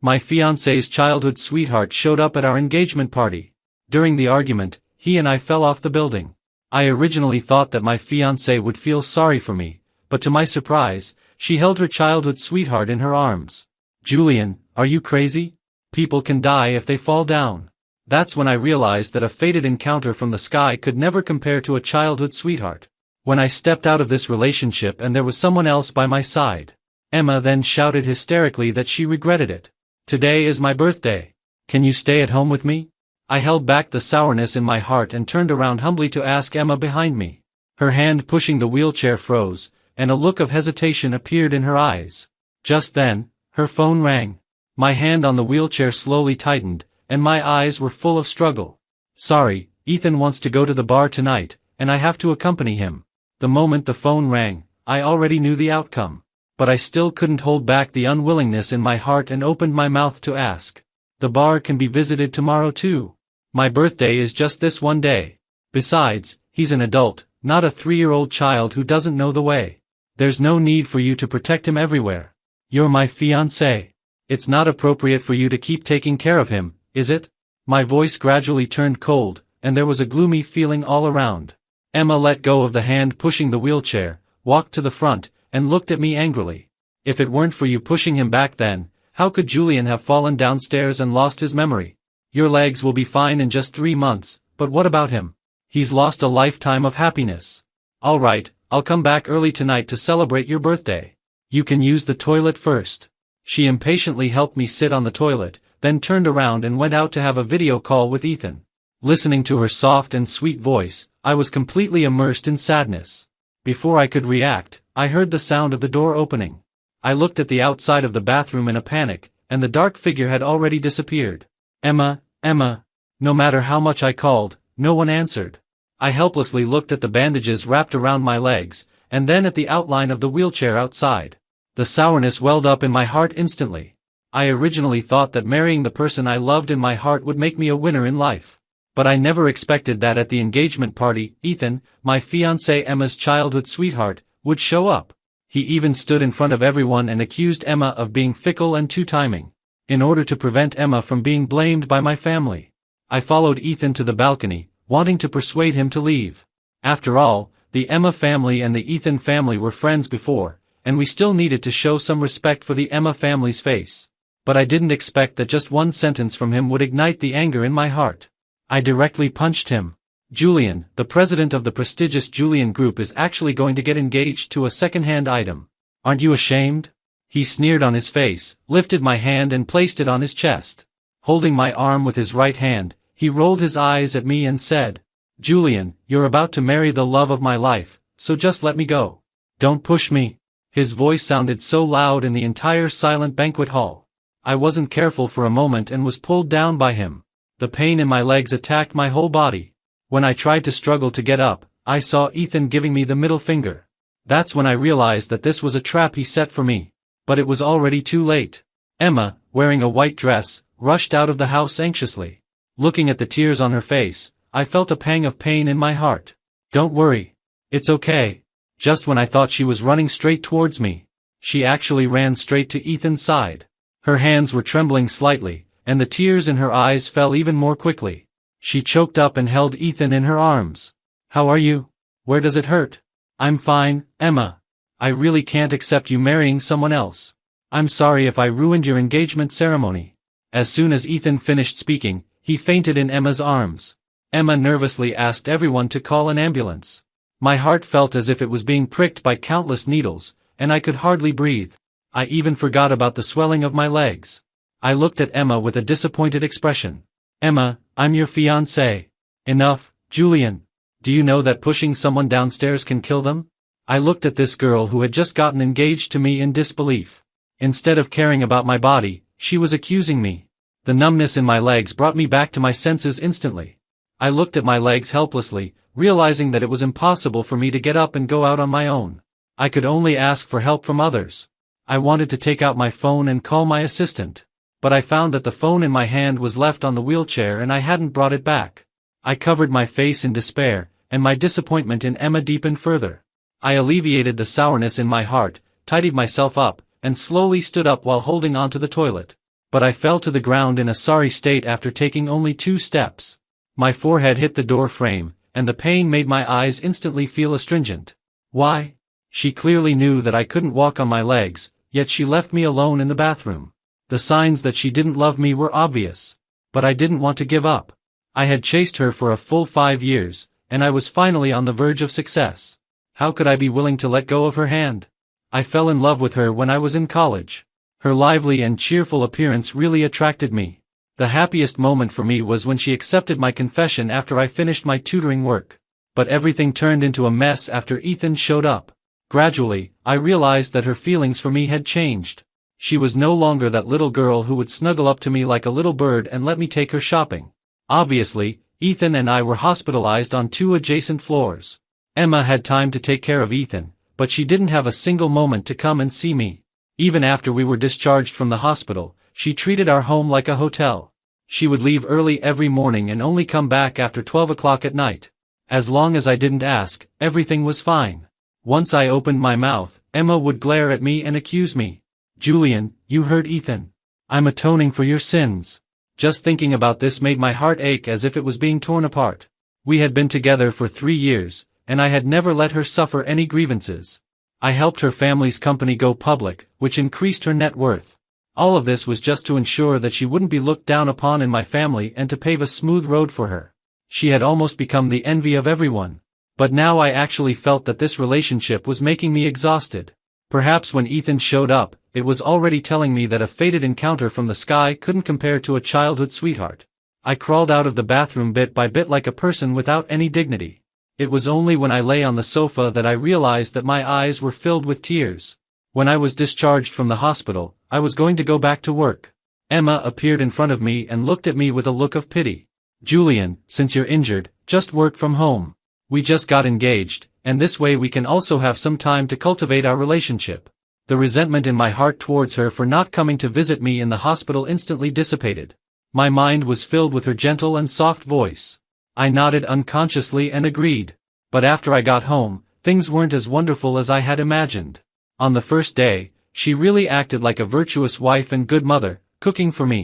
My fiancé's childhood sweetheart showed up at our engagement party. During the argument, he and I fell off the building. I originally thought that my fiancé would feel sorry for me, but to my surprise, she held her childhood sweetheart in her arms. Julian, are you crazy? People can die if they fall down. That's when I realized that a fated encounter from the sky could never compare to a childhood sweetheart. When I stepped out of this relationship and there was someone else by my side. Emma then shouted hysterically that she regretted it. Today is my birthday. Can you stay at home with me? I held back the sourness in my heart and turned around humbly to ask Emma behind me. Her hand pushing the wheelchair froze, and a look of hesitation appeared in her eyes. Just then, her phone rang. My hand on the wheelchair slowly tightened, and my eyes were full of struggle. Sorry, Ethan wants to go to the bar tonight, and I have to accompany him. The moment the phone rang, I already knew the outcome. But I still couldn't hold back the unwillingness in my heart and opened my mouth to ask. The bar can be visited tomorrow too. My birthday is just this one day. Besides, he's an adult, not a 3-year-old child who doesn't know the way. There's no need for you to protect him everywhere. You're my fiancé. It's not appropriate for you to keep taking care of him, is it? My voice gradually turned cold, and there was a gloomy feeling all around. Emma let go of the hand pushing the wheelchair, walked to the front, and looked at me angrily. If it weren't for you pushing him back then, how could Julian have fallen downstairs and lost his memory? Your legs will be fine in just 3 months, but what about him? He's lost a lifetime of happiness. All right, I'll come back early tonight to celebrate your birthday. You can use the toilet first. She impatiently helped me sit on the toilet, then turned around and went out to have a video call with Ethan. Listening to her soft and sweet voice, I was completely immersed in sadness. Before I could react, I heard the sound of the door opening. I looked at the outside of the bathroom in a panic, and the dark figure had already disappeared. Emma, Emma. No matter how much I called, no one answered. I helplessly looked at the bandages wrapped around my legs, and then at the outline of the wheelchair outside. The sourness welled up in my heart instantly. I originally thought that marrying the person I loved in my heart would make me a winner in life. But I never expected that at the engagement party, Ethan, my fiancée Emma's childhood sweetheart, would show up. He even stood in front of everyone and accused Emma of being fickle and two-timing. In order to prevent Emma from being blamed by my family. I followed Ethan to the balcony, wanting to persuade him to leave. After all, the Emma family and the Ethan family were friends before, and we still needed to show some respect for the Emma family's face. But I didn't expect that just one sentence from him would ignite the anger in my heart. I directly punched him. Julian, the president of the prestigious Julian Group, is actually going to get engaged to a second-hand item. Aren't you ashamed? He sneered on his face, lifted my hand and placed it on his chest. Holding my arm with his right hand, he rolled his eyes at me and said, Julian, you're about to marry the love of my life, so just let me go. Don't push me. His voice sounded so loud in the entire silent banquet hall. I wasn't careful for a moment and was pulled down by him. The pain in my legs attacked my whole body. When I tried to struggle to get up, I saw Ethan giving me the middle finger. That's when I realized that this was a trap he set for me. But it was already too late. Emma, wearing a white dress, rushed out of the house anxiously. Looking at the tears on her face, I felt a pang of pain in my heart. Don't worry. It's okay. Just when I thought she was running straight towards me, she actually ran straight to Ethan's side. Her hands were trembling slightly, and the tears in her eyes fell even more quickly. She choked up and held Ethan in her arms. How are you? Where does it hurt? I'm fine, Emma. I really can't accept you marrying someone else. I'm sorry if I ruined your engagement ceremony. As soon as Ethan finished speaking, he fainted in Emma's arms. Emma nervously asked everyone to call an ambulance. My heart felt as if it was being pricked by countless needles, and I could hardly breathe. I even forgot about the swelling of my legs. I looked at Emma with a disappointed expression. Emma, I'm your fiancé. Enough, Julian. Do you know that pushing someone downstairs can kill them? I looked at this girl who had just gotten engaged to me in disbelief. Instead of caring about my body, she was accusing me. The numbness in my legs brought me back to my senses instantly. I looked at my legs helplessly, realizing that it was impossible for me to get up and go out on my own. I could only ask for help from others. I wanted to take out my phone and call my assistant. But I found that the phone in my hand was left on the wheelchair and I hadn't brought it back. I covered my face in despair, and my disappointment in Emma deepened further. I alleviated the sourness in my heart, tidied myself up, and slowly stood up while holding onto the toilet. but I fell to the ground in a sorry state after taking only 2 steps. My forehead hit the door frame, and the pain made my eyes instantly feel astringent. Why? She clearly knew that I couldn't walk on my legs, yet she left me alone in the bathroom. The signs that she didn't love me were obvious. But I didn't want to give up. I had chased her for a full 5 years, and I was finally on the verge of success. How could I be willing to let go of her hand? I fell in love with her when I was in college. Her lively and cheerful appearance really attracted me. The happiest moment for me was when she accepted my confession after I finished my tutoring work. But everything turned into a mess after Ethan showed up. Gradually, I realized that her feelings for me had changed. She was no longer that little girl who would snuggle up to me like a little bird and let me take her shopping. Obviously, Ethan and I were hospitalized on 2 adjacent floors. Emma had time to take care of Ethan, but she didn't have a single moment to come and see me. Even after we were discharged from the hospital, she treated our home like a hotel. She would leave early every morning and only come back after 12 o'clock at night. As long as I didn't ask, everything was fine. Once I opened my mouth, Emma would glare at me and accuse me. "Julian, you hurt Ethan. I'm atoning for your sins." Just thinking about this made my heart ache as if it was being torn apart. We had been together for 3 years, and I had never let her suffer any grievances. I helped her family's company go public, which increased her net worth. All of this was just to ensure that she wouldn't be looked down upon in my family and to pave a smooth road for her. She had almost become the envy of everyone. But now I actually felt that this relationship was making me exhausted. Perhaps when Ethan showed up, it was already telling me that a fated encounter from the sky couldn't compare to a childhood sweetheart. I crawled out of the bathroom bit by bit like a person without any dignity. It was only when I lay on the sofa that I realized that my eyes were filled with tears. When I was discharged from the hospital, I was going to go back to work. Emma appeared in front of me and looked at me with a look of pity. "Julian, since you're injured, just work from home. We just got engaged, and this way we can also have some time to cultivate our relationship." The resentment in my heart towards her for not coming to visit me in the hospital instantly dissipated. My mind was filled with her gentle and soft voice. I nodded unconsciously and agreed. But after I got home, things weren't as wonderful as I had imagined. On the first day, she really acted like a virtuous wife and good mother, cooking for me.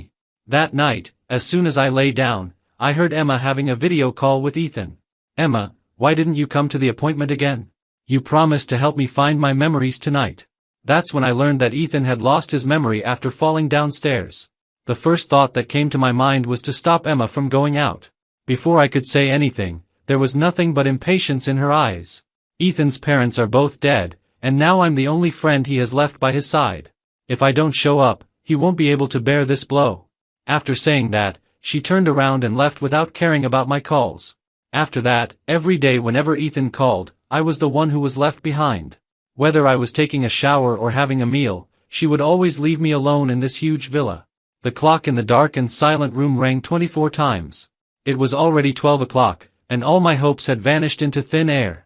That night, as soon as I lay down, I heard Emma having a video call with Ethan. "Emma, why didn't you come to the appointment again? You promised to help me find my memories tonight." That's when I learned that Ethan had lost his memory after falling downstairs. The first thought that came to my mind was to stop Emma from going out. Before I could say anything, there was nothing but impatience in her eyes. Ethan's parents are both dead, and now I'm the only friend he has left by his side. If I don't show up, he won't be able to bear this blow. After saying that, she turned around and left without caring about my calls. After that, every day whenever Ethan called, I was the one who was left behind. Whether I was taking a shower or having a meal, she would always leave me alone in this huge villa. The clock in the dark and silent room rang 24 times. It was already 12 o'clock, and all my hopes had vanished into thin air.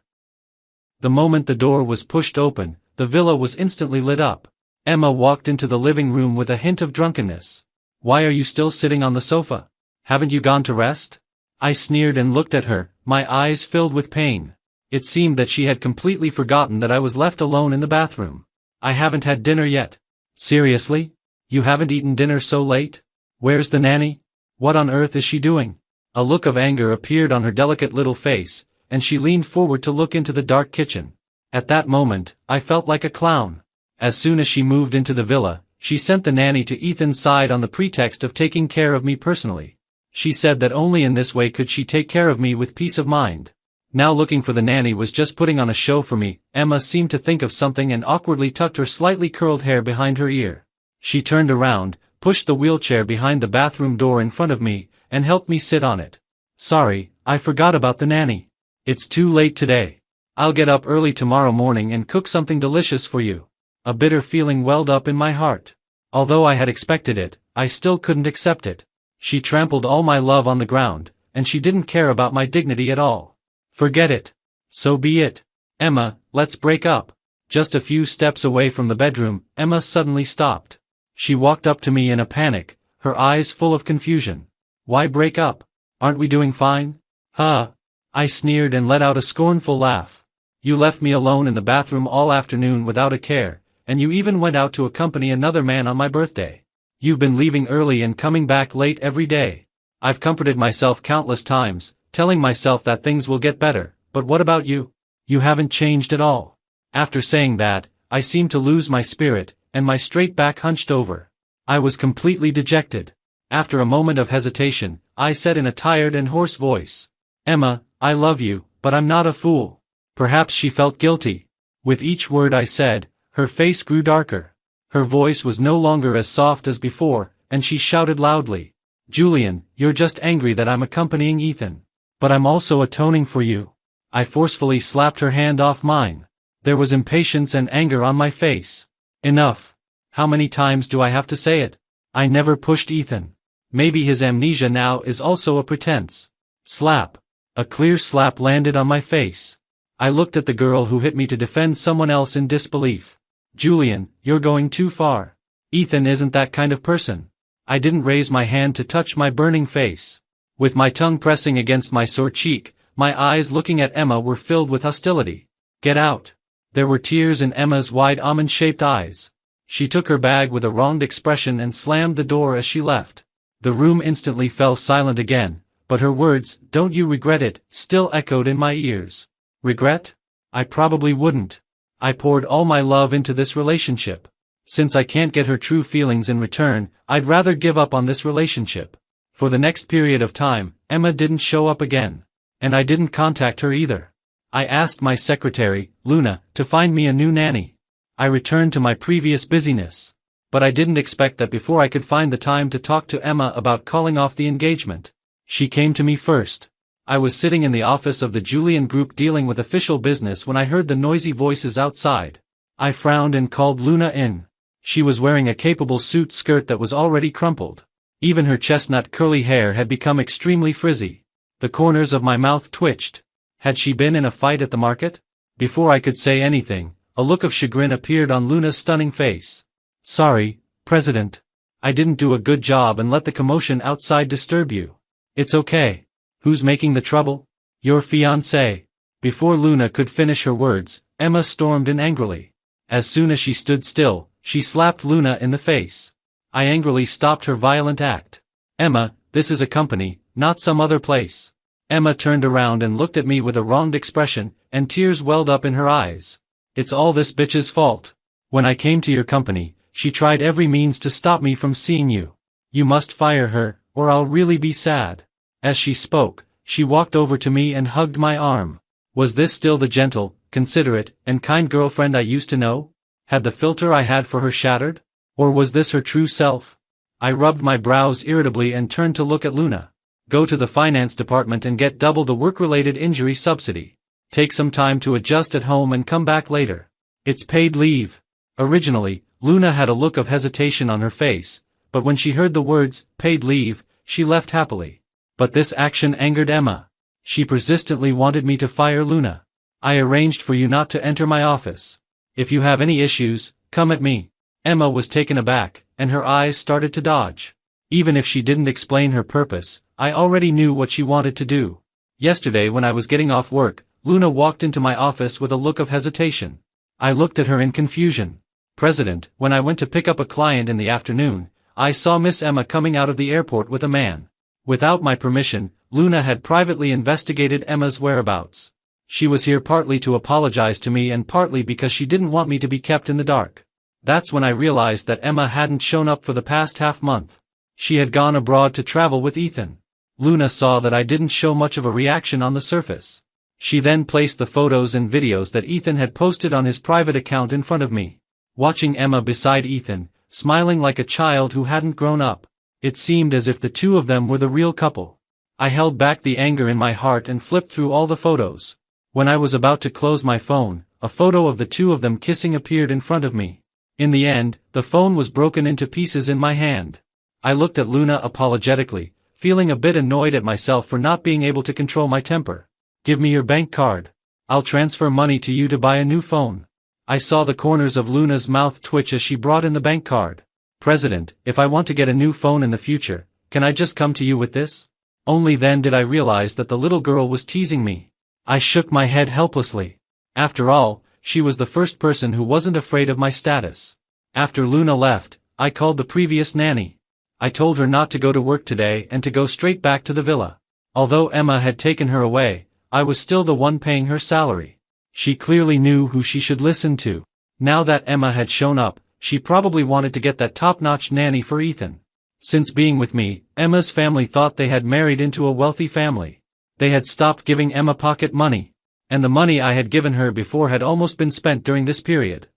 The moment the door was pushed open, the villa was instantly lit up. Emma walked into the living room with a hint of drunkenness. "Why are you still sitting on the sofa? Haven't you gone to rest?" I sneered and looked at her, my eyes filled with pain. It seemed that she had completely forgotten that I was left alone in the bathroom. "I haven't had dinner yet." "Seriously? You haven't eaten dinner so late? Where's the nanny? What on earth is she doing?" A look of anger appeared on her delicate little face, and she leaned forward to look into the dark kitchen. At that moment, I felt like a clown. As soon as she moved into the villa, she sent the nanny to Ethan's side on the pretext of taking care of me personally. She said that only in this way could she take care of me with peace of mind. Now looking for the nanny was just putting on a show for me. Emma seemed to think of something and awkwardly tucked her slightly curled hair behind her ear. She turned around, pushed the wheelchair behind the bathroom door in front of me, and helped me sit on it. "Sorry, I forgot about the nanny. It's too late today. I'll get up early tomorrow morning and cook something delicious for you." A bitter feeling welled up in my heart. Although I had expected it, I still couldn't accept it. She trampled all my love on the ground, and she didn't care about my dignity at all. "Forget it. So be it. Emma, let's break up." Just a few steps away from the bedroom, Emma suddenly stopped. She walked up to me in a panic, her eyes full of confusion. "Why break up? Aren't we doing fine?" "Huh?" I sneered and let out a scornful laugh. "You left me alone in the bathroom all afternoon without a care, and you even went out to accompany another man on my birthday. You've been leaving early and coming back late every day. I've comforted myself countless times, telling myself that things will get better, but what about you? You haven't changed at all." After saying that, I seemed to lose my spirit, and my straight back hunched over. I was completely dejected. After a moment of hesitation, I said in a tired and hoarse voice, "Emma, I love you, but I'm not a fool." Perhaps she felt guilty. With each word I said, her face grew darker. Her voice was no longer as soft as before, and she shouted loudly, "Julian, you're just angry that I'm accompanying Ethan. But I'm also atoning for you." I forcefully slapped her hand off mine. There was impatience and anger on my face. "Enough. How many times do I have to say it? I never pushed Ethan. Maybe his amnesia now is also a pretense." Slap. A clear slap landed on my face. I looked at the girl who hit me to defend someone else in disbelief. "Julian, you're going too far. Ethan isn't that kind of person." I didn't raise my hand to touch my burning face. With my tongue pressing against my sore cheek, my eyes looking at Emma were filled with hostility. "Get out." There were tears in Emma's wide almond-shaped eyes. She took her bag with a wronged expression and slammed the door as she left. The room instantly fell silent again, but her words, "Don't you regret it," still echoed in my ears. Regret? I probably wouldn't. I poured all my love into this relationship. Since I can't get her true feelings in return, I'd rather give up on this relationship. For the next period of time, Emma didn't show up again. And I didn't contact her either. I asked my secretary, Luna, to find me a new nanny. I returned to my previous busyness. But I didn't expect that before I could find the time to talk to Emma about calling off the engagement. She came to me first. I was sitting in the office of the Julian Group dealing with official business when I heard the noisy voices outside. I frowned and called Luna in. She was wearing a capable suit skirt that was already crumpled. Even her chestnut curly hair had become extremely frizzy. The corners of my mouth twitched. Had she been in a fight at the market? Before I could say anything, a look of chagrin appeared on Luna's stunning face. "Sorry, President. I didn't do a good job and let the commotion outside disturb you." "It's okay. Who's making the trouble?" "Your fiancé." Before Luna could finish her words, Emma stormed in angrily. As soon as she stood still, she slapped Luna in the face. I angrily stopped her violent act. "Emma, this is a company, not some other place." Emma turned around and looked at me with a wronged expression, and tears welled up in her eyes. "It's all this bitch's fault. When I came to your company, she tried every means to stop me from seeing you. You must fire her, or I'll really be sad." As she spoke, she walked over to me and hugged my arm. Was this still the gentle, considerate, and kind girlfriend I used to know? Had the filter I had for her shattered? Or was this her true self? I rubbed my brows irritably and turned to look at Luna. "Go to the finance department and get double the work-related injury subsidy. Take some time to adjust at home and come back later. It's paid leave." Originally, Luna had a look of hesitation on her face, but when she heard the words, "paid leave," she left happily. But this action angered Emma. She persistently wanted me to fire Luna. "I arranged for you not to enter my office. If you have any issues, come at me." Emma was taken aback, and her eyes started to dodge. Even if she didn't explain her purpose, I already knew what she wanted to do. Yesterday when I was getting off work, Luna walked into my office with a look of hesitation. I looked at her in confusion. "President, when I went to pick up a client in the afternoon, I saw Miss Emma coming out of the airport with a man. Without my permission, Luna had privately investigated Emma's whereabouts. She was here partly to apologize to me and partly because she didn't want me to be kept in the dark. That's when I realized that Emma hadn't shown up for the past half-month. She had gone abroad to travel with Ethan. Luna saw that I didn't show much of a reaction on the surface. She then placed the photos and videos that Ethan had posted on his private account in front of me. Watching Emma beside Ethan, smiling like a child who hadn't grown up, it seemed as if the two of them were the real couple. I held back the anger in my heart and flipped through all the photos. When I was about to close my phone, a photo of the two of them kissing appeared in front of me. In the end, the phone was broken into pieces in my hand. I looked at Luna apologetically, feeling a bit annoyed at myself for not being able to control my temper. "Give me your bank card. I'll transfer money to you to buy a new phone." I saw the corners of Luna's mouth twitch as she brought in the bank card. "President, if I want to get a new phone in the future, can I just come to you with this?" Only then did I realize that the little girl was teasing me. I shook my head helplessly. After all, she was the first person who wasn't afraid of my status. After Luna left, I called the previous nanny. I told her not to go to work today and to go straight back to the villa. Although Emma had taken her away, I was still the one paying her salary. She clearly knew who she should listen to. Now that Emma had shown up, she probably wanted to get that top-notch nanny for Ethan. Since being with me, Emma's family thought they had married into a wealthy family. They had stopped giving Emma pocket money. And the money I had given her before had almost been spent during this period.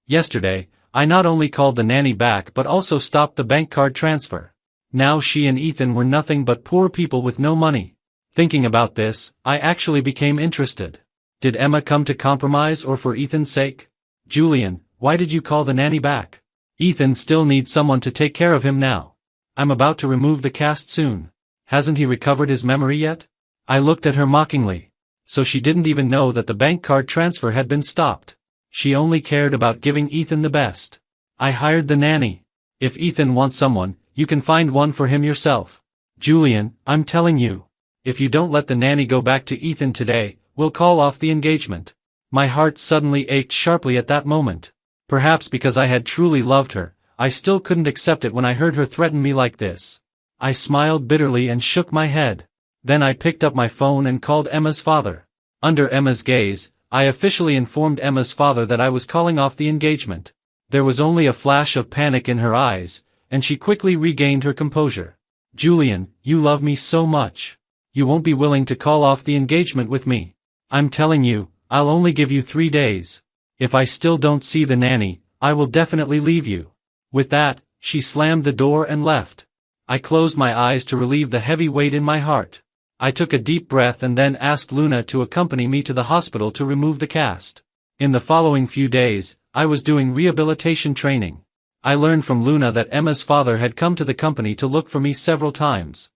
Yesterday, I not only called the nanny back but also stopped the bank card transfer. Now she and Ethan were nothing but poor people with no money. Thinking about this, I actually became interested. Did Emma come to compromise or for Ethan's sake? Julian, why did you call the nanny back? Ethan still needs someone to take care of him now. I'm about to remove the cast soon. Hasn't he recovered his memory yet? I looked at her mockingly. So she didn't even know that the bank card transfer had been stopped. She only cared about giving Ethan the best. I hired the nanny. If Ethan wants someone, you can find one for him yourself. Julian, I'm telling you. If you don't let the nanny go back to Ethan today, we'll call off the engagement. My heart suddenly ached sharply at that moment. Perhaps because I had truly loved her, I still couldn't accept it when I heard her threaten me like this. I smiled bitterly and shook my head. Then I picked up my phone and called Emma's father. Under Emma's gaze, I officially informed Emma's father that I was calling off the engagement. There was only a flash of panic in her eyes, and she quickly regained her composure. Julian, you love me so much. You won't be willing to call off the engagement with me. I'm telling you, I'll only give you 3 days. If I still don't see the nanny, I will definitely leave you. With that, she slammed the door and left. I closed my eyes to relieve the heavy weight in my heart. I took a deep breath and then asked Luna to accompany me to the hospital to remove the cast. In the following few days, I was doing rehabilitation training. I learned from Luna that Emma's father had come to the company to look for me several times.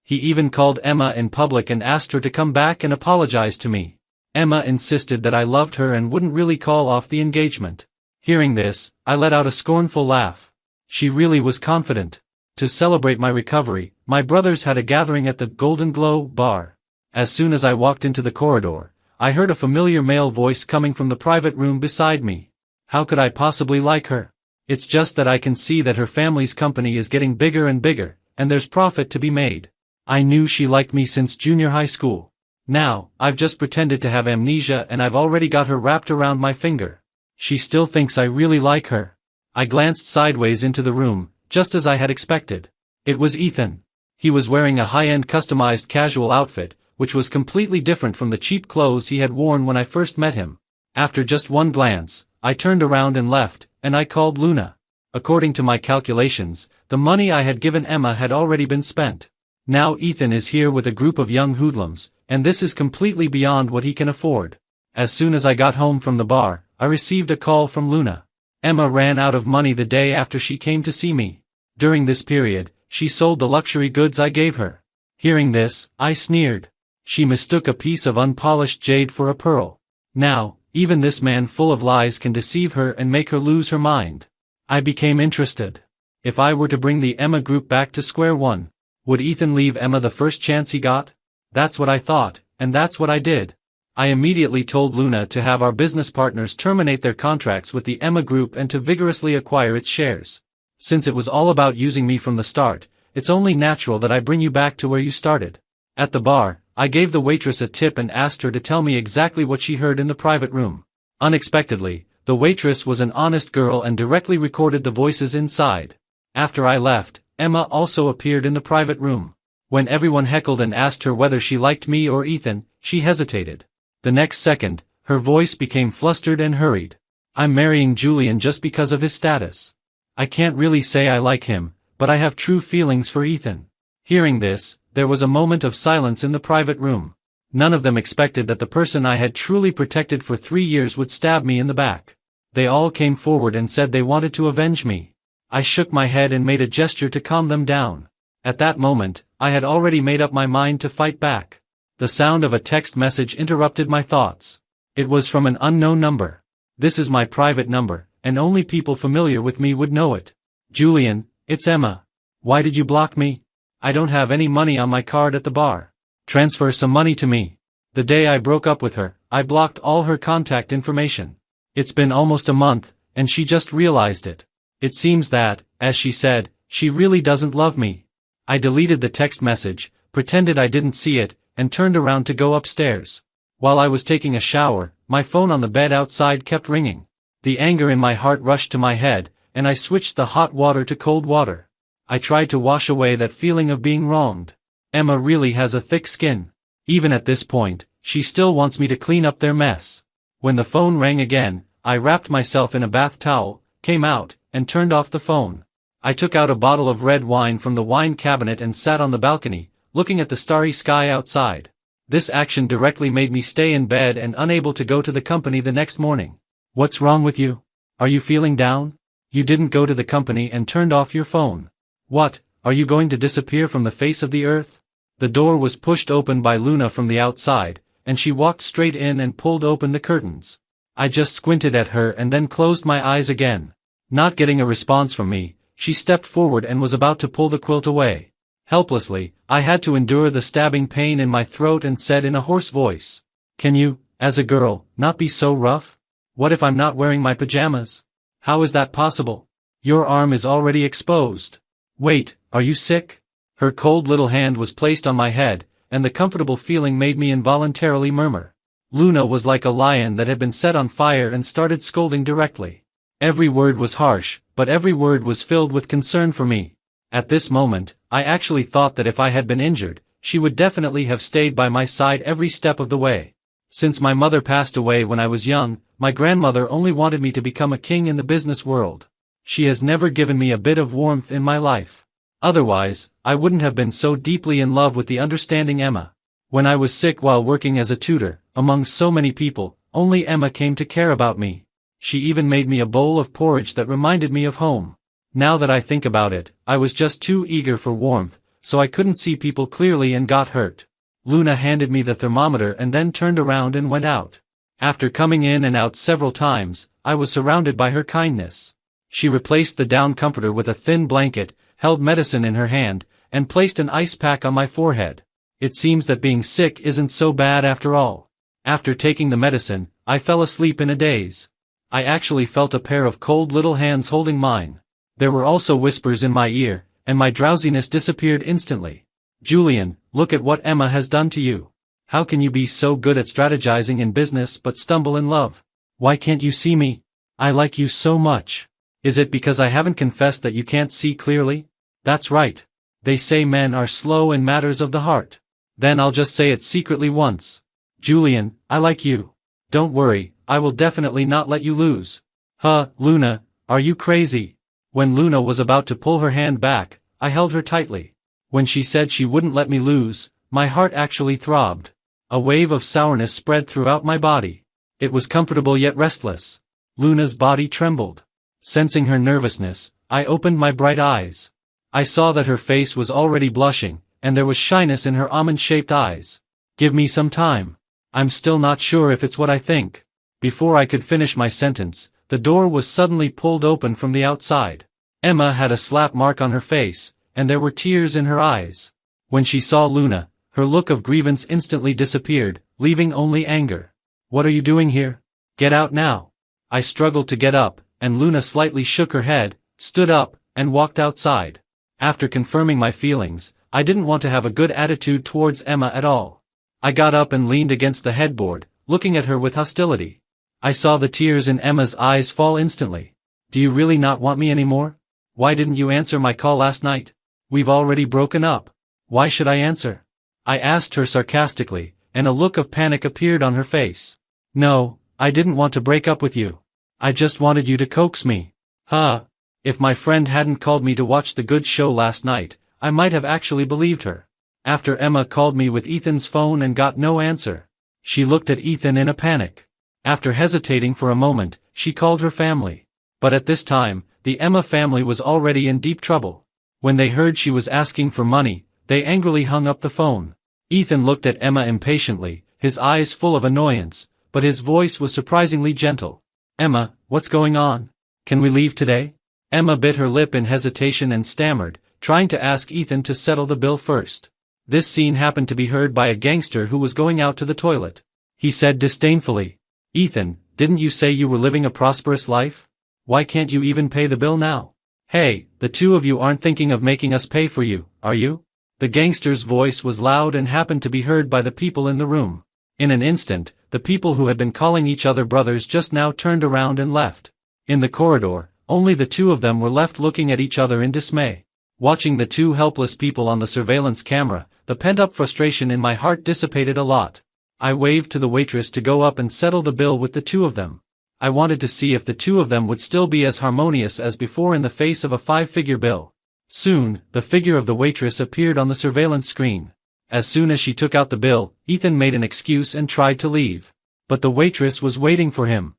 He even called Emma in public and asked her to come back and apologize to me. Emma insisted that I loved her and wouldn't really call off the engagement. Hearing this, I let out a scornful laugh. She really was confident. To celebrate my recovery, my brothers had a gathering at the Golden Glow bar. As soon as I walked into the corridor, I heard a familiar male voice coming from the private room beside me. How could I possibly like her? It's just that I can see that her family's company is getting bigger and bigger, and there's profit to be made. I knew she liked me since junior high school. Now, I've just pretended to have amnesia and I've already got her wrapped around my finger. She still thinks I really like her. I glanced sideways into the room, just as I had expected. It was Ethan. He was wearing a high-end customized casual outfit, which was completely different from the cheap clothes he had worn when I first met him. After just one glance, I turned around and left, and I called Luna. According to my calculations, the money I had given Emma had already been spent. Now Ethan is here with a group of young hoodlums, and this is completely beyond what he can afford. As soon as I got home from the bar, I received a call from Luna. Emma ran out of money the day after she came to see me. During this period, she sold the luxury goods I gave her. Hearing this, I sneered. She mistook a piece of unpolished jade for a pearl. Now, even this man full of lies can deceive her and make her lose her mind. I became interested. If I were to bring the Emma group back to square one, would Ethan leave Emma the first chance he got? That's what I thought, and that's what I did. I immediately told Luna to have our business partners terminate their contracts with the Emma group and to vigorously acquire its shares. Since it was all about using me from the start, it's only natural that I bring you back to where you started. At the bar, I gave the waitress a tip and asked her to tell me exactly what she heard in the private room. Unexpectedly, the waitress was an honest girl and directly recorded the voices inside. After I left, Emma also appeared in the private room. When everyone heckled and asked her whether she liked me or Ethan, she hesitated. The next second, her voice became flustered and hurried. I'm marrying Julian just because of his status. I can't really say I like him, but I have true feelings for Ethan. Hearing this, there was a moment of silence in the private room. None of them expected that the person I had truly protected for 3 years would stab me in the back. They all came forward and said they wanted to avenge me. I shook my head and made a gesture to calm them down. At that moment, I had already made up my mind to fight back. The sound of a text message interrupted my thoughts. It was from an unknown number. This is my private number, and only people familiar with me would know it. Julian, it's Emma. Why did you block me? I don't have any money on my card at the bar. Transfer some money to me. The day I broke up with her, I blocked all her contact information. It's been almost a month, and she just realized it. It seems that, as she said, she really doesn't love me. I deleted the text message, pretended I didn't see it, and turned around to go upstairs. While I was taking a shower, my phone on the bed outside kept ringing. The anger in my heart rushed to my head, and I switched the hot water to cold water. I tried to wash away that feeling of being wronged. Emma really has a thick skin. Even at this point, she still wants me to clean up their mess. When the phone rang again, I wrapped myself in a bath towel, came out, and turned off the phone. I took out a bottle of red wine from the wine cabinet and sat on the balcony, looking at the starry sky outside. This action directly made me stay in bed and unable to go to the company the next morning. What's wrong with you? Are you feeling down? You didn't go to the company and turned off your phone. What, are you going to disappear from the face of the earth? The door was pushed open by Luna from the outside, and she walked straight in and pulled open the curtains. I just squinted at her and then closed my eyes again. Not getting a response from me, she stepped forward and was about to pull the quilt away. Helplessly, I had to endure the stabbing pain in my throat and said in a hoarse voice, "Can you, as a girl, not be so rough? What if I'm not wearing my pajamas? How is that possible? Your arm is already exposed. Wait, are you sick?" Her cold little hand was placed on my head, and the comfortable feeling made me involuntarily murmur. Luna was like a lion that had been set on fire and started scolding directly. Every word was harsh, but every word was filled with concern for me. At this moment, I actually thought that if I had been injured, she would definitely have stayed by my side every step of the way. Since my mother passed away when I was young, my grandmother only wanted me to become a king in the business world. She has never given me a bit of warmth in my life. Otherwise, I wouldn't have been so deeply in love with the understanding Emma. When I was sick while working as a tutor, among so many people, only Emma came to care about me. She even made me a bowl of porridge that reminded me of home. Now that I think about it, I was just too eager for warmth, so I couldn't see people clearly and got hurt. Luna handed me the thermometer and then turned around and went out. After coming in and out several times, I was surrounded by her kindness. She replaced the down comforter with a thin blanket, held medicine in her hand, and placed an ice pack on my forehead. It seems that being sick isn't so bad after all. After taking the medicine, I fell asleep in a daze. I actually felt a pair of cold little hands holding mine. There were also whispers in my ear, and my drowsiness disappeared instantly. "Julian, look at what Emma has done to you. How can you be so good at strategizing in business but stumble in love? Why can't you see me? I like you so much. Is it because I haven't confessed that you can't see clearly? That's right. They say men are slow in matters of the heart. Then I'll just say it secretly once. Julian, I like you. Don't worry, I will definitely not let you lose." "Huh, Luna, are you crazy?" When Luna was about to pull her hand back, I held her tightly. When she said she wouldn't let me lose, my heart actually throbbed. A wave of sourness spread throughout my body. It was comfortable yet restless. Luna's body trembled. Sensing her nervousness, I opened my bright eyes. I saw that her face was already blushing, and there was shyness in her almond-shaped eyes. "Give me some time. I'm still not sure if it's what I think." Before I could finish my sentence, the door was suddenly pulled open from the outside. Emma had a slap mark on her face, and there were tears in her eyes. When she saw Luna, her look of grievance instantly disappeared, leaving only anger. "What are you doing here? Get out now." I struggled to get up, and Luna slightly shook her head, stood up, and walked outside. After confirming my feelings, I didn't want to have a good attitude towards Emma at all. I got up and leaned against the headboard, looking at her with hostility. I saw the tears in Emma's eyes fall instantly. "Do you really not want me anymore? Why didn't you answer my call last night? We've already broken up. Why should I answer?" I asked her sarcastically, and a look of panic appeared on her face. "No, I didn't want to break up with you. I just wanted you to coax me." Huh. If my friend hadn't called me to watch the good show last night, I might have actually believed her. After Emma called me with Ethan's phone and got no answer, she looked at Ethan in a panic. After hesitating for a moment, she called her family. But at this time, the Emma family was already in deep trouble. When they heard she was asking for money, they angrily hung up the phone. Ethan looked at Emma impatiently, his eyes full of annoyance, but his voice was surprisingly gentle. "Emma, what's going on? Can we leave today?" Emma bit her lip in hesitation and stammered, trying to ask Ethan to settle the bill first. This scene happened to be heard by a gangster who was going out to the toilet. He said disdainfully, "Ethan, didn't you say you were living a prosperous life? Why can't you even pay the bill now?" Hey, the two of you aren't thinking of making us pay for you, are you? The gangster's voice was loud and happened to be heard by the people in the room. In an instant, the people who had been calling each other brothers just now turned around and left. In the corridor, only the two of them were left looking at each other in dismay. Watching the two helpless people on the surveillance camera, the pent-up frustration in my heart dissipated a lot. I waved to the waitress to go up and settle the bill with the two of them. I wanted to see if the two of them would still be as harmonious as before in the face of a 5-figure bill. Soon, the figure of the waitress appeared on the surveillance screen. As soon as she took out the bill, Ethan made an excuse and tried to leave. But the waitress was waiting for him.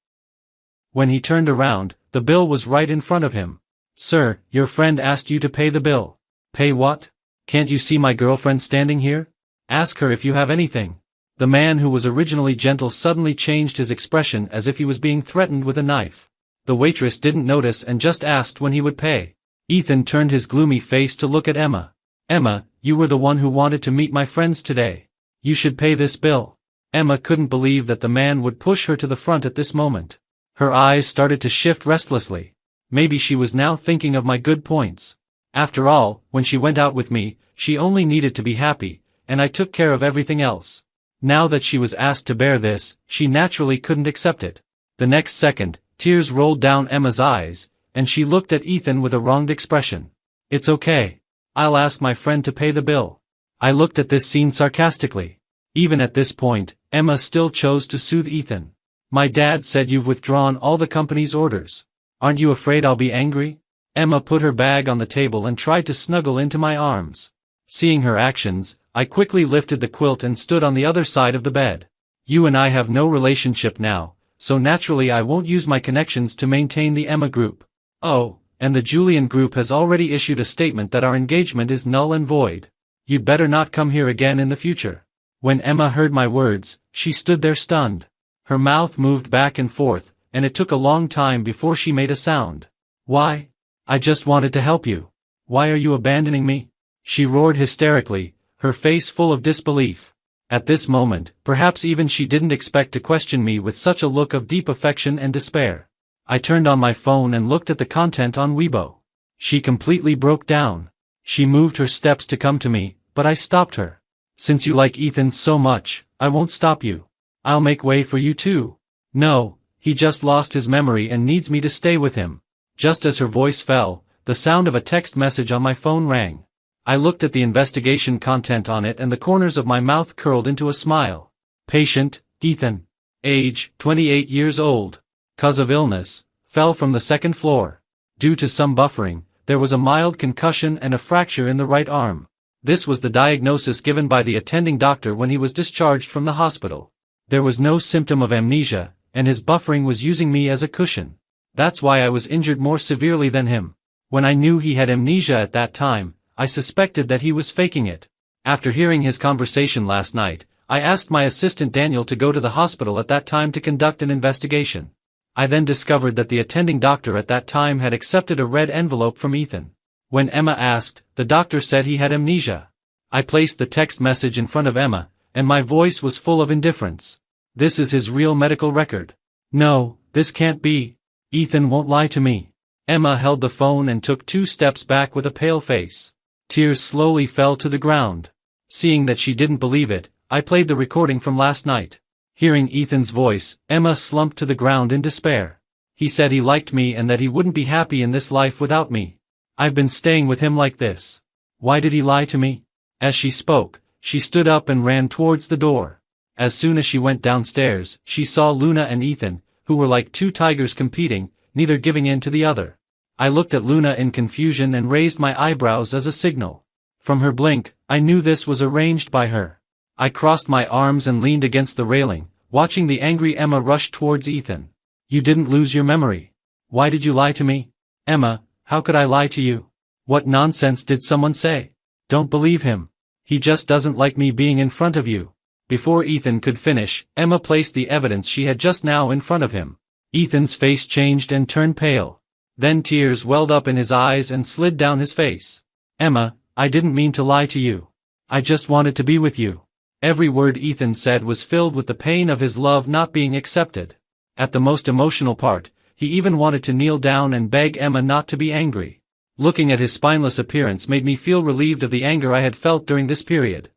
When he turned around, the bill was right in front of him. Sir, your friend asked you to pay the bill. Pay what? Can't you see my girlfriend standing here? Ask her if you have anything. The man who was originally gentle suddenly changed his expression as if he was being threatened with a knife. The waitress didn't notice and just asked when he would pay. Ethan turned his gloomy face to look at Emma. Emma, you were the one who wanted to meet my friends today. You should pay this bill. Emma couldn't believe that the man would push her to the front at this moment. Her eyes started to shift restlessly. Maybe she was now thinking of my good points. After all, when she went out with me, she only needed to be happy, and I took care of everything else. Now that she was asked to bear this, she naturally couldn't accept it. The next second, tears rolled down Emma's eyes, and she looked at Ethan with a wronged expression. It's okay. I'll ask my friend to pay the bill. I looked at this scene sarcastically. Even at this point, Emma still chose to soothe Ethan. My dad said you've withdrawn all the company's orders. Aren't you afraid I'll be angry? Emma put her bag on the table and tried to snuggle into my arms. Seeing her actions, I quickly lifted the quilt and stood on the other side of the bed. You and I have no relationship now, so naturally I won't use my connections to maintain the Emma group. Oh, and the Julian group has already issued a statement that our engagement is null and void. You'd better not come here again in the future. When Emma heard my words, she stood there stunned. Her mouth moved back and forth, and it took a long time before she made a sound. Why? I just wanted to help you. Why are you abandoning me? She roared hysterically, her face full of disbelief. At this moment, perhaps even she didn't expect to question me with such a look of deep affection and despair. I turned on my phone and looked at the content on Weibo. She completely broke down. She moved her steps to come to me, but I stopped her. Since you like Ethan so much, I won't stop you. I'll make way for you too. No, he just lost his memory and needs me to stay with him. Just as her voice fell, the sound of a text message on my phone rang. I looked at the investigation content on it and the corners of my mouth curled into a smile. Patient, Ethan. Age, 28 years old. Cause of illness, fell from the second floor. Due to some buffering, there was a mild concussion and a fracture in the right arm. This was the diagnosis given by the attending doctor when he was discharged from the hospital. There was no symptom of amnesia, and his buffering was using me as a cushion. That's why I was injured more severely than him. When I knew he had amnesia at that time, I suspected that he was faking it. After hearing his conversation last night, I asked my assistant Daniel to go to the hospital at that time to conduct an investigation. I then discovered that the attending doctor at that time had accepted a red envelope from Ethan. When Emma asked, the doctor said he had amnesia. I placed the text message in front of Emma, and my voice was full of indifference. This is his real medical record. No, this can't be. Ethan won't lie to me. Emma held the phone and took 2 steps back with a pale face. Tears slowly fell to the ground. Seeing that she didn't believe it, I played the recording from last night. Hearing Ethan's voice, Emma slumped to the ground in despair. He said he liked me and that he wouldn't be happy in this life without me. I've been staying with him like this. Why did he lie to me? As she spoke, she stood up and ran towards the door. As soon as she went downstairs, she saw Luna and Ethan, who were like 2 tigers competing, neither giving in to the other. I looked at Luna in confusion and raised my eyebrows as a signal. From her blink, I knew this was arranged by her. I crossed my arms and leaned against the railing, watching the angry Emma rush towards Ethan. You didn't lose your memory. Why did you lie to me? Emma, how could I lie to you? What nonsense did someone say? Don't believe him. He just doesn't like me being in front of you. Before Ethan could finish, Emma placed the evidence she had just now in front of him. Ethan's face changed and turned pale. Then tears welled up in his eyes and slid down his face. Emma, I didn't mean to lie to you. I just wanted to be with you. Every word Ethan said was filled with the pain of his love not being accepted. At the most emotional part, he even wanted to kneel down and beg Emma not to be angry. Looking at his spineless appearance made me feel relieved of the anger I had felt during this period.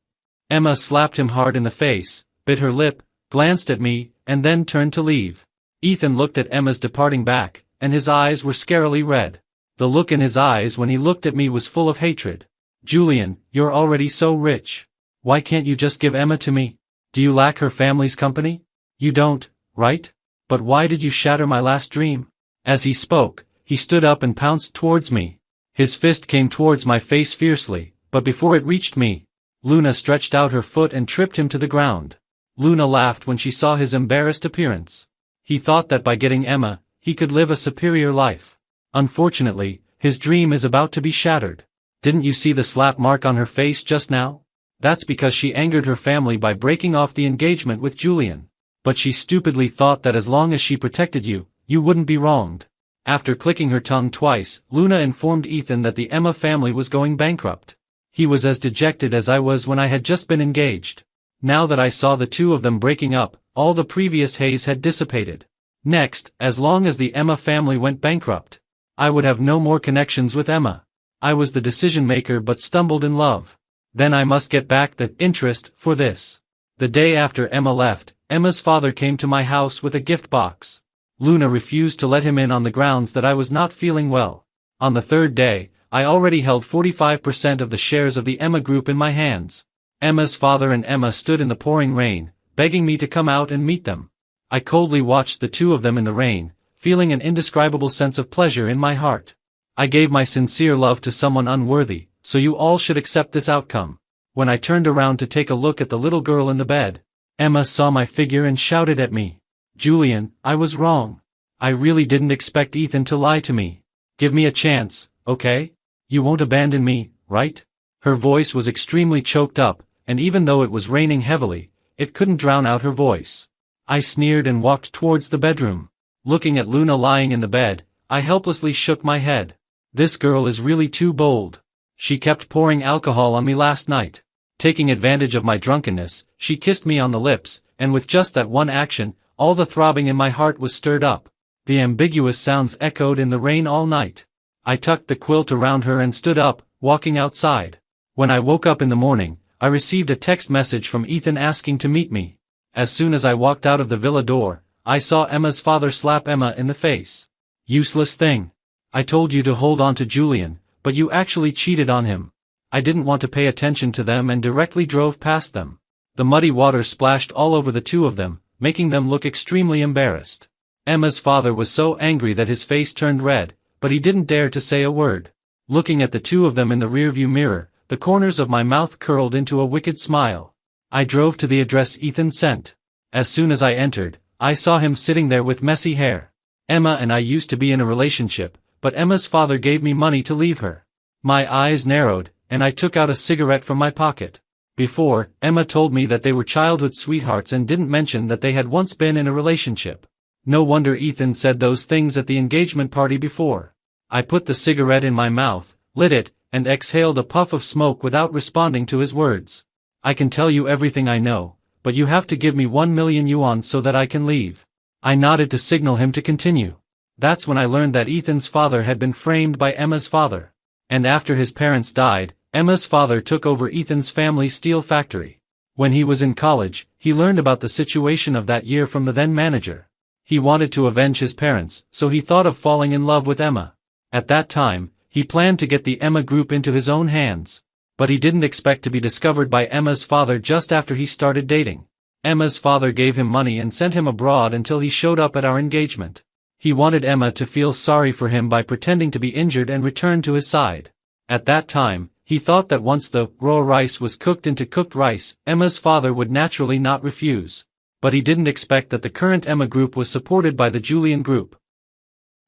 Emma slapped him hard in the face, bit her lip, glanced at me, and then turned to leave. Ethan looked at Emma's departing back, and his eyes were scarily red. The look in his eyes when he looked at me was full of hatred. "Julian, you're already so rich. Why can't you just give Emma to me? Do you lack her family's company? You don't, right? But why did you shatter my last dream?" As he spoke, he stood up and pounced towards me. His fist came towards my face fiercely, but before it reached me, Luna stretched out her foot and tripped him to the ground. Luna laughed when she saw his embarrassed appearance. He thought that by getting Emma, he could live a superior life. Unfortunately, his dream is about to be shattered. Didn't you see the slap mark on her face just now? That's because she angered her family by breaking off the engagement with Julian. But she stupidly thought that as long as she protected you, you wouldn't be wronged. After clicking her tongue twice, Luna informed Ethan that the Emma family was going bankrupt. He was as dejected as I was when I had just been engaged. Now that I saw the two of them breaking up, all the previous haze had dissipated. Next, as long as the Emma family went bankrupt, I would have no more connections with Emma. I was the decision-maker but stumbled in love. Then I must get back the interest for this. The day after Emma left, Emma's father came to my house with a gift box. Luna refused to let him in on the grounds that I was not feeling well. On the third day, I already held 45% of the shares of the Emma Group in my hands. Emma's father and Emma stood in the pouring rain, begging me to come out and meet them. I coldly watched the two of them in the rain, feeling an indescribable sense of pleasure in my heart. I gave my sincere love to someone unworthy, so you all should accept this outcome. When I turned around to take a look at the little girl in the bed, Emma saw my figure and shouted at me. "Julian, I was wrong. I really didn't expect Ethan to lie to me. Give me a chance, okay? You won't abandon me, right?" Her voice was extremely choked up, and even though it was raining heavily, it couldn't drown out her voice. I sneered and walked towards the bedroom. Looking at Luna lying in the bed, I helplessly shook my head. This girl is really too bold. She kept pouring alcohol on me last night. Taking advantage of my drunkenness, she kissed me on the lips, and with just that one action, all the throbbing in my heart was stirred up. The ambiguous sounds echoed in the rain all night. I tucked the quilt around her and stood up, walking outside. When I woke up in the morning, I received a text message from Ethan asking to meet me. As soon as I walked out of the villa door, I saw Emma's father slap Emma in the face. "Useless thing. I told you to hold on to Julian, but you actually cheated on him." I didn't want to pay attention to them and directly drove past them. The muddy water splashed all over the two of them, making them look extremely embarrassed. Emma's father was so angry that his face turned red, but he didn't dare to say a word. Looking at the two of them in the rearview mirror, the corners of my mouth curled into a wicked smile. I drove to the address Ethan sent. As soon as I entered, I saw him sitting there with messy hair. Emma and I used to be in a relationship, but Emma's father gave me money to leave her. My eyes narrowed, and I took out a cigarette from my pocket. Before, Emma told me that they were childhood sweethearts and didn't mention that they had once been in a relationship. No wonder Ethan said those things at the engagement party before. I put the cigarette in my mouth, lit it, and exhaled a puff of smoke without responding to his words. "I can tell you everything I know, but you have to give me 1 million yuan so that I can leave." I nodded to signal him to continue. That's when I learned that Ethan's father had been framed by Emma's father. And after his parents died, Emma's father took over Ethan's family steel factory. When he was in college, he learned about the situation of that year from the then manager. He wanted to avenge his parents, so he thought of falling in love with Emma. At that time, he planned to get the Emma Group into his own hands. But he didn't expect to be discovered by Emma's father just after he started dating. Emma's father gave him money and sent him abroad until he showed up at our engagement. He wanted Emma to feel sorry for him by pretending to be injured and return to his side. At that time, he thought that once the raw rice was cooked into cooked rice, Emma's father would naturally not refuse. But he didn't expect that the current Emma Group was supported by the Julian Group.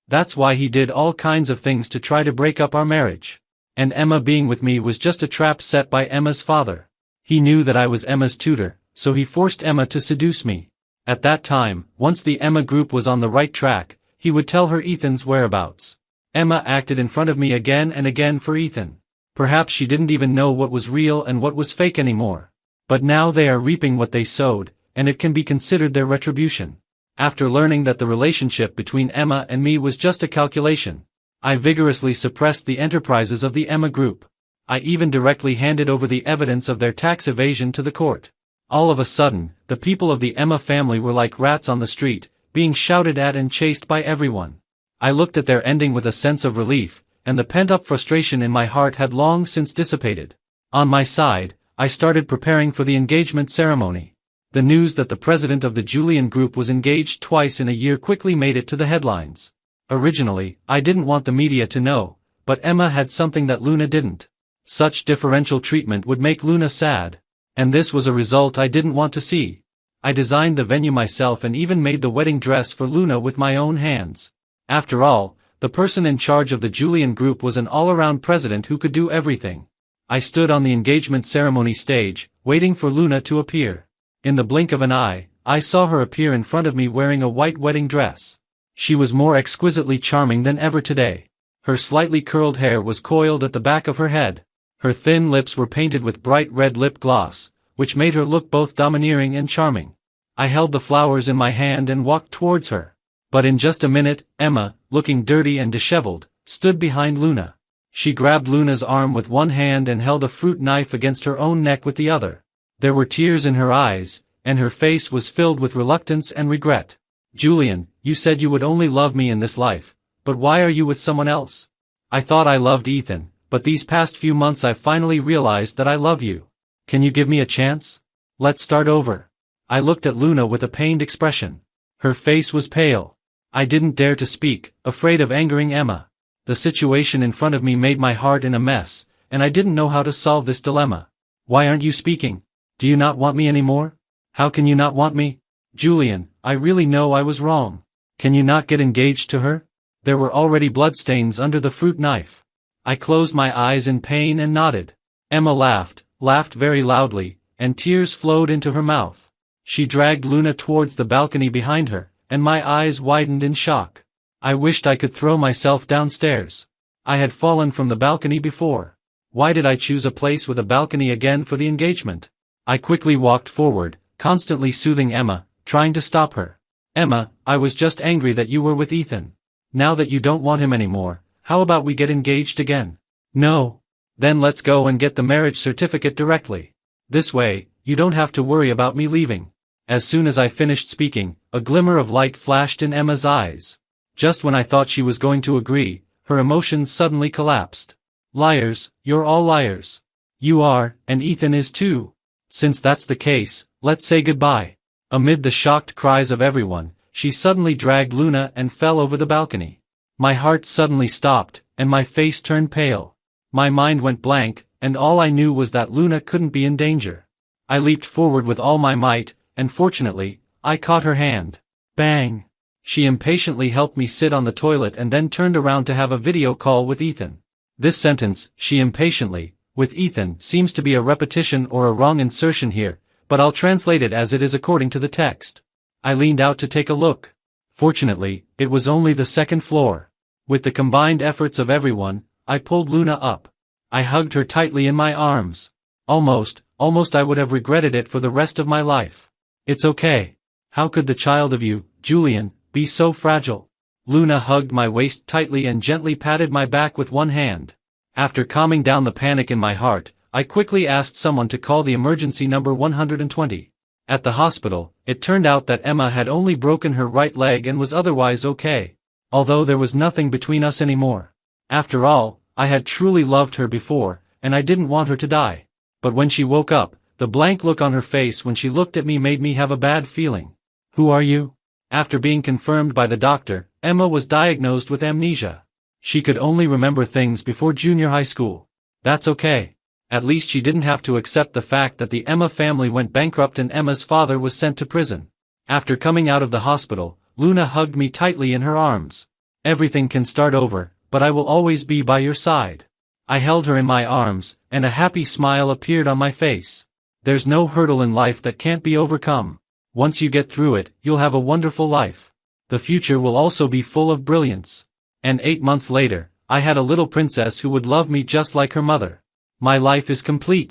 That's why he did all kinds of things to try to break up our marriage. And Emma being with me was just a trap set by Emma's father. He knew that I was Emma's tutor, so he forced Emma to seduce me. At that time, once the Emma Group was on the right track, he would tell her Ethan's whereabouts. Emma acted in front of me again and again for Ethan. Perhaps she didn't even know what was real and what was fake anymore. But now they are reaping what they sowed, and it can be considered their retribution. After learning that the relationship between Emma and me was just a calculation, I vigorously suppressed the enterprises of the Emma Group. I even directly handed over the evidence of their tax evasion to the court. All of a sudden, the people of the Emma family were like rats on the street, being shouted at and chased by everyone. I looked at their ending with a sense of relief, and the pent-up frustration in my heart had long since dissipated. On my side, I started preparing for the engagement ceremony. The news that the president of the Julian Group was engaged twice in a year quickly made it to the headlines. Originally, I didn't want the media to know, but Emma had something that Luna didn't. Such differential treatment would make Luna sad. And this was a result I didn't want to see. I designed the venue myself and even made the wedding dress for Luna with my own hands. After all, the person in charge of the Julian Group was an all-around president who could do everything. I stood on the engagement ceremony stage, waiting for Luna to appear. In the blink of an eye, I saw her appear in front of me wearing a white wedding dress. She was more exquisitely charming than ever today. Her slightly curled hair was coiled at the back of her head. Her thin lips were painted with bright red lip gloss, which made her look both domineering and charming. I held the flowers in my hand and walked towards her. But in just a minute, Emma, looking dirty and disheveled, stood behind Luna. She grabbed Luna's arm with one hand and held a fruit knife against her own neck with the other. There were tears in her eyes, and her face was filled with reluctance and regret. "Julian, you said you would only love me in this life, but why are you with someone else? I thought I loved Ethan, but these past few months I've finally realized that I love you. Can you give me a chance? Let's start over." I looked at Luna with a pained expression. Her face was pale. I didn't dare to speak, afraid of angering Emma. The situation in front of me made my heart in a mess, and I didn't know how to solve this dilemma. "Why aren't you speaking? Do you not want me anymore? How can you not want me? Julian, I really know I was wrong. Can you not get engaged to her?" There were already bloodstains under the fruit knife. I closed my eyes in pain and nodded. Emma laughed very loudly, and tears flowed into her mouth. She dragged Luna towards the balcony behind her, and my eyes widened in shock. I wished I could throw myself downstairs. I had fallen from the balcony before. Why did I choose a place with a balcony again for the engagement? I quickly walked forward, constantly soothing Emma, trying to stop her. "Emma, I was just angry that you were with Ethan. Now that you don't want him anymore, how about we get engaged again?" "No. Then let's go and get the marriage certificate directly. This way, you don't have to worry about me leaving." As soon as I finished speaking, a glimmer of light flashed in Emma's eyes. Just when I thought she was going to agree, her emotions suddenly collapsed. "Liars, you're all liars. You are, and Ethan is too. Since that's the case, let's say goodbye." Amid the shocked cries of everyone, she suddenly dragged Luna and fell over the balcony. My heart suddenly stopped, and my face turned pale. My mind went blank, and all I knew was that Luna couldn't be in danger. I leaped forward with all my might, and fortunately, I caught her hand. Bang! She impatiently helped me sit on the toilet and then turned around to have a video call with Ethan. This sentence, "she impatiently," with Ethan, seems to be a repetition or a wrong insertion here, but I'll translate it as it is according to the text. I leaned out to take a look. Fortunately, it was only the second floor. With the combined efforts of everyone, I pulled Luna up. I hugged her tightly in my arms. Almost I would have regretted it for the rest of my life. "It's okay. How could the child of you, Julian, be so fragile?" Luna hugged my waist tightly and gently patted my back with one hand. After calming down the panic in my heart, I quickly asked someone to call the emergency number 120. At the hospital, it turned out that Emma had only broken her right leg and was otherwise okay. Although there was nothing between us anymore. After all, I had truly loved her before, and I didn't want her to die. But when she woke up, the blank look on her face when she looked at me made me have a bad feeling. "Who are you?" After being confirmed by the doctor, Emma was diagnosed with amnesia. She could only remember things before junior high school. That's okay. At least she didn't have to accept the fact that the Emma family went bankrupt and Emma's father was sent to prison. After coming out of the hospital, Luna hugged me tightly in her arms. "Everything can start over, but I will always be by your side." I held her in my arms, and a happy smile appeared on my face. There's no hurdle in life that can't be overcome. Once you get through it, you'll have a wonderful life. The future will also be full of brilliance. And 8 months later, I had a little princess who would love me just like her mother. My life is complete.